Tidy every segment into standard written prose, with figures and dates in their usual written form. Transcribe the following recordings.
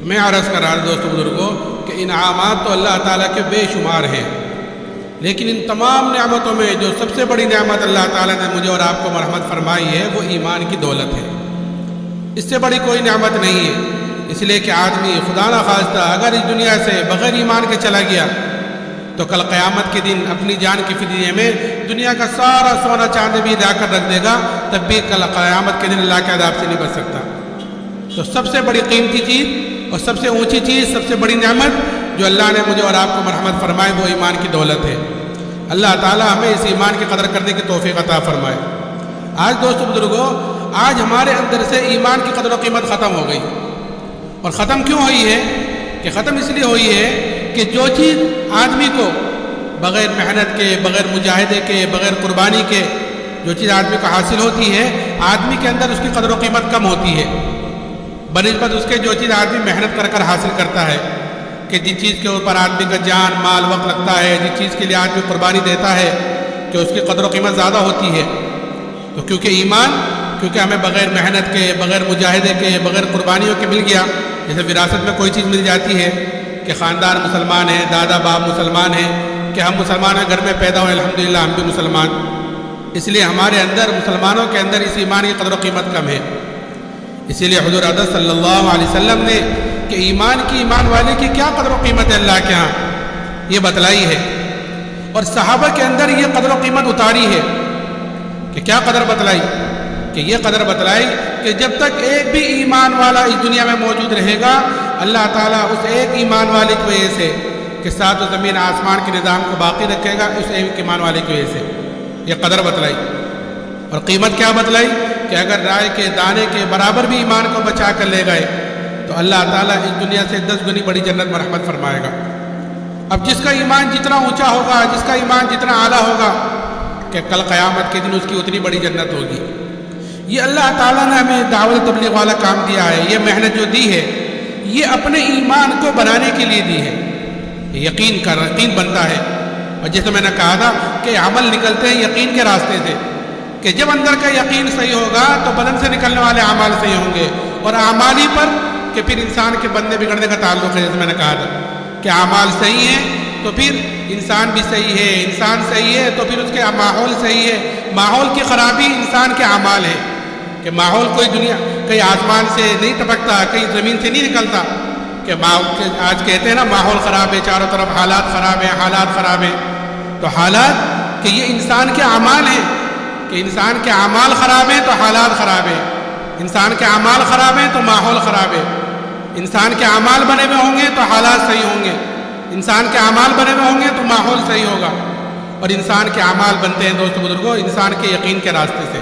میں عرض کر رہا ہوں دوستو بزرگوں کہ انعامات تو اللہ تعالیٰ کے بے شمار ہیں، لیکن ان تمام نعمتوں میں جو سب سے بڑی نعمت اللہ تعالیٰ نے مجھے اور آپ کو مرحمت فرمائی ہے وہ ایمان کی دولت ہے۔ اس سے بڑی کوئی نعمت نہیں ہے، اس لیے کہ آدمی خدا نہ خواستہ اگر اس دنیا سے بغیر ایمان کے چلا گیا تو کل قیامت کے دن اپنی جان کی فدیے میں دنیا کا سارا سونا چاندی بھی لا کر رکھ دے گا، تب بھی کل قیامت کے دن اللہ کے عذاب سے نہیں بچ سکتا۔ تو سب سے بڑی قیمتی چیز اور سب سے اونچی چیز، سب سے بڑی نعمت جو اللہ نے مجھے اور آپ کو مرحمت فرمائے وہ ایمان کی دولت ہے۔ اللہ تعالیٰ ہمیں اس ایمان کی قدر کرنے کی توفیق عطا فرمائے۔ آج دوستو بزرگوں، آج ہمارے اندر سے ایمان کی قدر و قیمت ختم ہو گئی، اور ختم کیوں ہوئی ہے؟ کہ ختم اس لیے ہوئی ہے کہ جو چیز آدمی کو بغیر محنت کے، بغیر مجاہدے کے، بغیر قربانی کے جو چیز آدمی کو حاصل ہوتی ہے، آدمی کے اندر اس کی قدر و قیمت کم ہوتی ہے بنسبت اس کے جو چیز آدمی محنت کر کر حاصل کرتا ہے۔ کہ جس چیز کے اوپر آدمی کا جان مال وقت لگتا ہے، جس چیز کے لیے آدمی قربانی دیتا ہے، کہ اس کی قدر و قیمت زیادہ ہوتی ہے۔ تو کیونکہ ایمان ہمیں بغیر محنت کے، بغیر مجاہدے کے، بغیر قربانیوں کے مل گیا، جیسے وراثت میں کوئی چیز مل جاتی ہے کہ خاندان مسلمان ہے، دادا باپ مسلمان ہیں، کہ ہم مسلمان ہیں، گھر میں پیدا ہوئے الحمدللہ ہم بھی مسلمان، اس لیے ہمارے اندر مسلمانوں کے اندر اس ایمان کی قدر و قیمت کم ہے۔ اسی لیے حضور اقدس صلی اللہ علیہ وسلم نے کہ ایمان والے کی کیا قدر و قیمت ہے اللہ کے ہاں یہ بتلائی ہے، اور صحابہ کے اندر یہ قدر و قیمت اتاری ہے کہ کیا قدر بتلائی؟ کہ یہ قدر بتلائی کہ جب تک ایک بھی ایمان والا اس دنیا میں موجود رہے گا، اللہ تعالیٰ اس ایک ایمان والے کی وجہ سے کہ ساتھ و زمین آسمان کے نظام کو باقی رکھے گا، اس ایک ایمان والے کی وجہ سے یہ قدر بتلائی۔ اور قیمت کیا بتلائی؟ کہ اگر رائے کے دانے کے برابر بھی ایمان کو بچا کر لے گئے تو اللہ تعالیٰ اس دنیا سے 10 گنی بڑی جنت مرحمت فرمائے گا۔ اب جس کا ایمان جتنا اونچا ہوگا، جس کا ایمان جتنا اعلیٰ ہوگا، کہ کل قیامت کے دن اس کی اتنی بڑی جنت ہوگی۔ یہ اللہ تعالیٰ نے ہمیں دعوت تبلیغ والا کام دیا ہے، یہ محنت جو دی ہے یہ اپنے ایمان کو بنانے کے لیے دی ہے، یقین بنتا ہے۔ اور جیسے میں نے کہا تھا کہ عمل نکلتے ہیں یقین کے راستے سے، کہ جب اندر کا یقین صحیح ہوگا تو بدن سے نکلنے والے اعمال صحیح ہوں گے، اور اعمال ہی پر کہ پھر انسان کے بننے بگڑنے کا تعلق ہے۔ جیسے میں نے کہا تھا کہ اعمال صحیح ہیں تو پھر انسان بھی صحیح ہے، انسان صحیح ہے تو پھر اس کے ماحول صحیح ہے، ماحول کی خرابی انسان کے اعمال ہے، کہ ماحول کہیں آسمان سے نہیں ٹپکتا، کہیں زمین سے نہیں نکلتا، کہ آج کہتے ہیں نا ماحول خراب ہے، چاروں طرف حالات خراب ہیں، تو حالات کہ یہ انسان کے اعمال ہیں، کہ انسان کے اعمال خراب ہیں تو حالات خراب ہیں، انسان کے اعمال خراب ہیں تو ماحول خراب ہے، انسان کے اعمال بنے ہوئے ہوں گے تو حالات صحیح ہوں گے، انسان کے اعمال بنے ہوئے ہوں گے تو ماحول صحیح ہوگا۔ اور انسان کے اعمال بنتے ہیں دوستو بزرگوں انسان کے یقین کے راستے سے۔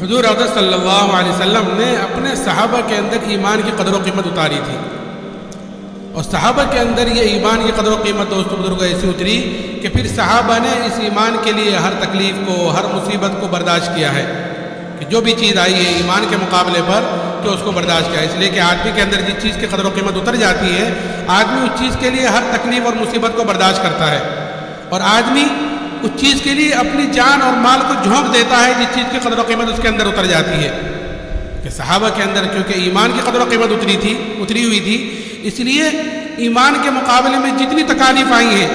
حضور اقدس صلی اللہ علیہ وسلم نے اپنے صحابہ کے اندر ایمان کی قدر و قیمت اتاری تھی، اور صحابہ کے اندر یہ ایمان کی قدر و قیمت دوستو بزرگوں ایسی اتری کہ پھر صحابہ نے اس ایمان کے لیے ہر تکلیف کو، ہر مصیبت کو برداشت کیا ہے، کہ جو بھی چیز آئی ہے ایمان کے مقابلے پر تو اس کو برداشت کیا ہے۔ اس لیے کہ آدمی کے اندر جس چیز کی قدر و قیمت اتر جاتی ہے، آدمی اس چیز کے لیے ہر تکلیف اور مصیبت کو برداشت کرتا ہے، اور آدمی اس چیز کے لیے اپنی جان اور مال کو جھونک دیتا ہے جس چیز کی قدر و قیمت اس کے اندر اتر جاتی ہے۔ کہ صحابہ کے اندر کیونکہ ایمان کی قدر و قیمت اتری ہوئی تھی، اس لیے ایمان کے مقابلے میں جتنی تکالیف آئی ہیں،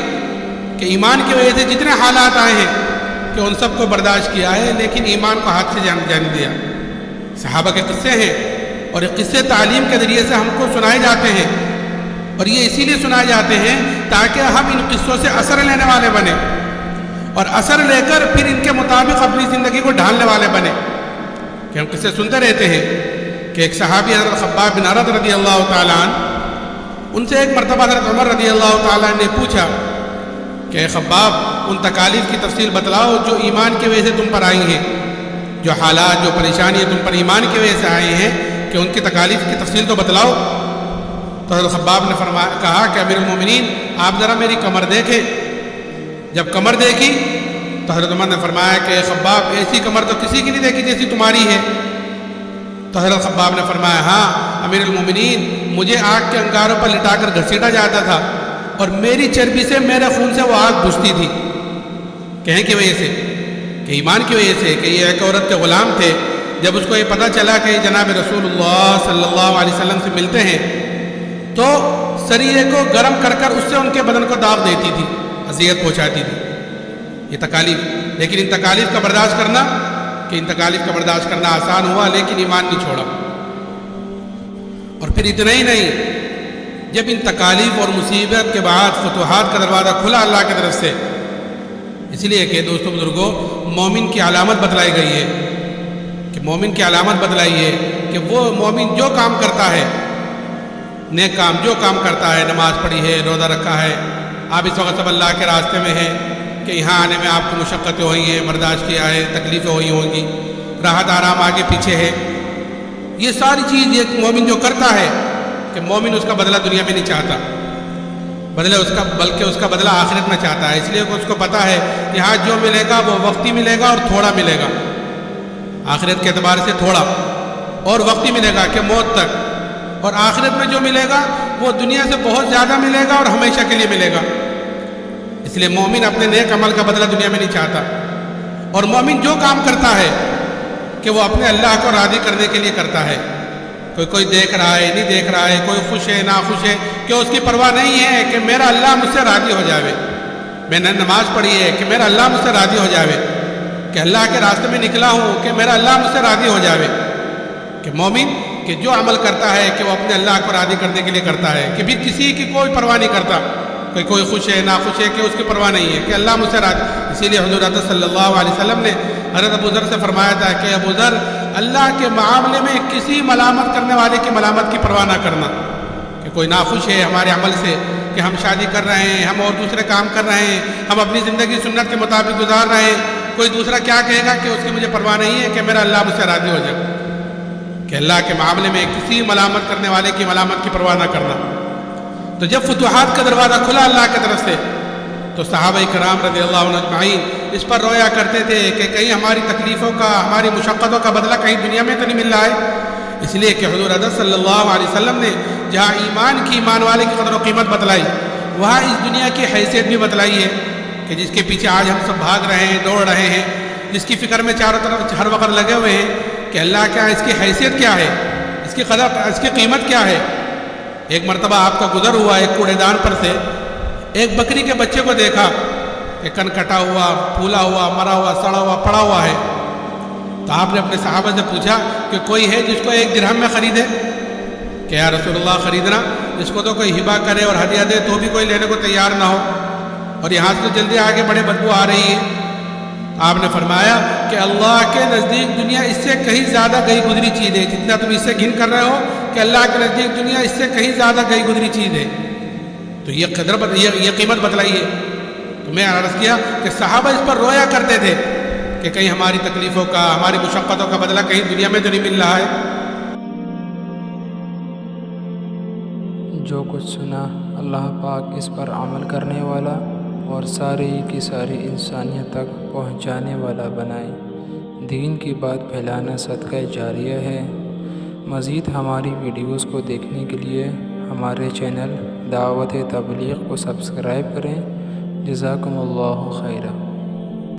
کہ ایمان کی وجہ سے جتنے حالات آئے ہیں کہ ان سب کو برداشت کیا ہے، لیکن ایمان کو ہاتھ سے جان دیا۔ صحابہ کے قصے ہیں، اور یہ قصے تعلیم کے ذریعے سے ہم کو سنائے جاتے ہیں، اور یہ اسی لیے سنائے جاتے ہیں تاکہ ہم ان قصوں سے اثر لینے والے بنیں، اور اثر لے کر پھر ان کے مطابق اپنی زندگی کو ڈھالنے والے بنیں۔ کہ ہم قصے سنتے رہتے ہیں کہ ایک صحابی حضرت خباب بن عرد رضی اللہ تعالیٰ عنہ، ان سے ایک مرتبہ حضرت عمر رضی اللہ تعالیٰ عنہ نے پوچھا کہ اے خباب ان تکالیف کی تفصیل بتلاؤ جو ایمان کی وجہ سے تم پر آئی ہیں، جو حالات، جو پریشانیاں تم پر ایمان کی وجہ سے آئی ہیں، کہ ان کی تکالیف کی تفصیل تو بتلاؤ۔ تو حضرت خباب نے کہا کہ امیر المومنین آپ ذرا میری کمر دیکھیں۔ جب کمر دیکھی تو حضرت عمر نے فرمایا کہ خباب ایسی کمر تو کسی کی نہیں دیکھی جیسی تمہاری ہے۔ تو حضرت خباب نے فرمایا ہاں امیر المومنین مجھے آگ کے انگاروں پر لٹا کر گھسیٹا جاتا تھا، اور میری چربی سے، میرے خون سے وہ آگ بجھتی تھی۔ کہیں کی وجہ سے، کہ ایمان کی وجہ سے، کہ یہ ایک عورت کے غلام تھے، جب اس کو یہ پتہ چلا کہ جناب رسول اللہ صلی اللہ علیہ وسلم سے ملتے ہیں تو سریے کو گرم کر کر اس سے ان کے بدن کو داغ دیتی تھی، اذیت پہنچاتی تھی. یہ تکالیف، لیکن ان تکالیف کا برداشت کرنا آسان ہوا، لیکن ایمان نہیں چھوڑا. اور پھر اتنا ہی نہیں، جب ان تکالیف اور مصیبت کے بعد فتوحات کا دروازہ کھلا اللہ کی طرف سے، اس لیے کہ دوستو بزرگوں مومن کی علامت بتلائی گئی ہے کہ وہ مومن جو کام کرتا ہے، نیک کام جو کام کرتا ہے، نماز پڑھی ہے، روزہ رکھا ہے، آپ اس وقت سب اللہ کے راستے میں ہیں کہ یہاں آنے میں آپ کو مشقتیں ہوئی ہیں، برداشت کیا ہے، تکلیفیں ہوئی ہوں گی، راحت آرام آگے پیچھے ہے. یہ ساری چیز ایک مومن جو کرتا ہے کہ مومن اس کا بدلہ دنیا میں نہیں چاہتا، بلکہ اس کا بدلہ آخرت میں چاہتا ہے. اس لیے کہ اس کو پتا ہے یہاں جو ملے گا وہ وقتی ملے گا اور تھوڑا ملے گا، آخرت کے اعتبار سے تھوڑا اور وقتی ملے گا کہ موت تک، اور آخرت میں جو ملے گا وہ دنیا سے بہت زیادہ ملے گا اور ہمیشہ کے لیے ملے گا. اس لیے مومن اپنے نیک عمل کا بدلہ دنیا میں نہیں چاہتا، اور مومن جو کام کرتا ہے کہ وہ اپنے اللہ کو راضی کرنے کے لیے کرتا ہے. کوئی دیکھ رہا ہے نہیں دیکھ رہا ہے، کوئی خوش ہے نہ خوش ہے، کہ اس کی پرواہ نہیں ہے کہ میرا اللہ مجھ سے راضی ہو جاوے. میں نے نماز پڑھی ہے کہ میرا اللہ مجھ سے راضی ہو جاوے، کہ اللہ کے راستے میں نکلا ہوں کہ میرا اللہ مجھ سے راضی ہو جاوے. کہ مومن کہ جو عمل کرتا ہے کہ وہ اپنے اللہ کو راضی کرنے کے لیے کرتا ہے، کہ بھی کسی کی کوئی پرواہ نہیں کرتا، کہ کوئی خوش ہے نہ خوش ہے، کہ اس کی پرواہ نہیں ہے کہ اللہ مجھ سے راضی. اسی لیے حضور صلی اللہ علیہ وسلم نے حضرت ابو ذر سے فرمایا تھا کہ ابو ذر اللہ کے معاملے میں کسی ملامت کرنے والے کی ملامت کی پرواہ نہ کرنا، کہ کوئی ناخوش ہے ہمارے عمل سے، کہ ہم شادی کر رہے ہیں، ہم اور دوسرے کام کر رہے ہیں، ہم اپنی زندگی سنت کے مطابق گزار رہے ہیں، کوئی دوسرا کیا کہے گا، کہ اس کی مجھے پرواہ نہیں ہے کہ میرا اللہ مجھ سے راضی ہو جائے. کہ اللہ کے معاملے میں کسی ملامت کرنے والے کی ملامت کی پرواہ نہ کرنا. تو جب فتوحات کا دروازہ کھلا اللہ کی طرف سے تو صحابہ کرام رضی اللہ عنہ اجمعین اس پر رویا کرتے تھے کہ کہیں ہماری تکلیفوں کا، ہماری مشقتوں کا بدلہ کہیں دنیا میں تو نہیں مل رہا ہے. اس لیے کہ حضور صلی اللہ علیہ وسلم نے جہاں ایمان والے کی قدر و قیمت بتلائی، وہاں اس دنیا کی حیثیت بھی بتلائی ہے کہ جس کے پیچھے آج ہم سب بھاگ رہے ہیں، دوڑ رہے ہیں، جس کی فکر میں چاروں طرف ہر وقت لگے ہوئے ہیں کہ اللہ کیا ہے، اس کی حیثیت کیا ہے، اس کی قدر، اس کی قیمت کیا ہے. ایک مرتبہ آپ کا گزر ہوا ایک کوڑے دان پر سے، ایک بکری کے بچے کو دیکھا کہ کن کٹا ہوا، پھولا ہوا، مرا ہوا، سڑا ہوا، پڑا ہوا ہے. تو آپ نے اپنے صحابہ سے پوچھا کہ کوئی ہے جس کو 1 درہم میں خریدے؟ کہ یا رسول اللہ خریدنا، اس کو تو کوئی ہبہ کرے اور ہدیہ دے تو بھی کوئی لینے کو تیار نہ ہو، اور یہاں سے جلدی آگے بڑے بدبو آ رہی ہے. آپ نے فرمایا کہ اللہ کے نزدیک دنیا اس سے کہیں زیادہ گئی گزری چیز ہے. جتنا تم اس سے گھن کر رہے ہو کہ اللہ کے نزدیک دنیا اس سے کہیں زیادہ گئی گزری چیز ہے. تو یہ قیمت بتلائی ہے. تو میں عرض کیا کہ صحابہ اس پر رویا کرتے تھے کہ کہیں ہماری تکلیفوں کا، ہماری مشقتوں کا بدلہ کہیں دنیا میں تو نہیں مل رہا ہے. جو کچھ سنا اللہ پاک اس پر عمل کرنے والا اور ساری کی ساری انسانیت تک پہنچانے والا بنائے. دین کی بات پھیلانا صدقہ جاریہ ہے. مزید ہماری ویڈیوز کو دیکھنے کے لیے ہمارے چینل دعوت تبلیغ کو سبسکرائب کریں. جزاکم اللہ خیرا.